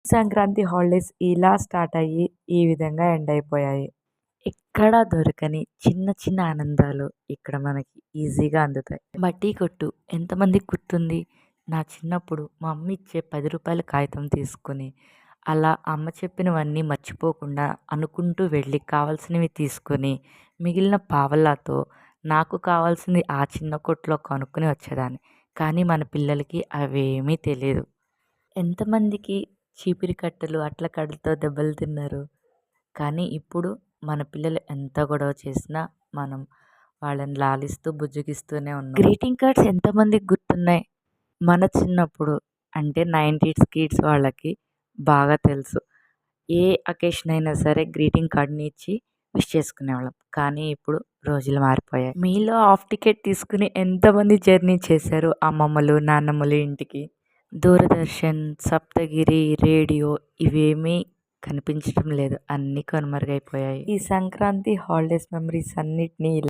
Sankranti holidays ఇలా start అయ్యి ఈ విధంగా ఎండ్ అయిపోయాయి. ఎక్కడా దొరకని చిన్న చిన్న ఆనందాలు ఇక్కడ మనకి ఈజీగా అందుతాయి. బడ్డీ కొట్టు ఎంతమందికి గుర్తుంది? నా చిన్నప్పుడు మా అమ్మ ఇచ్చే రూ. 10 కాగితం తీసుకొని అలా అమ్మ చెప్పినవన్నీ మర్చిపోకుండా అనుకుంటూ వెళ్ళి కావాల్సినవి తీసుకొని మిగిలిన పావలాతో నాకు కావాల్సింది ఆ చిన్న కొట్టులో కొనుక్కొని వచ్చేదాన్ని. కానీ మన పిల్లలకి అవేమీ తెలియదు. ఎంతమందికి చీపిరి కట్టలు అట్ల కట్టలతో దెబ్బలు తిన్నారు. కానీ ఇప్పుడు మన పిల్లలు ఎంత గొడవ చేసినా మనం వాళ్ళని లాలిస్తూ బుజ్జగిస్తూనే ఉన్నాం. గ్రీటింగ్ కార్డ్స్ ఎంతమందికి గుర్తున్నాయి? మన చిన్నప్పుడు అంటే 90s కిడ్స్ వాళ్ళకి బాగా తెలుసు. ఏ అకేషన్ అయినా సరే గ్రీటింగ్ కార్డ్ని ఇచ్చి విష్ చేసుకునేవాళ్ళం. కానీ ఇప్పుడు రోజులు మారిపోయాయి. మీలో హాఫ్ టికెట్ తీసుకుని ఎంతమంది జర్నీ చేశారు అమ్మమ్మలు నాన్నమ్మలు ఇంటికి? దూరదర్శన్, సప్తగిరి, రేడియో ఇవేమీ కనిపించడం లేదు. అన్నీ కనుమరుగైపోయాయి. ఈ సంక్రాంతి హాలిడేస్ మెమరీస్ అన్నిటినీ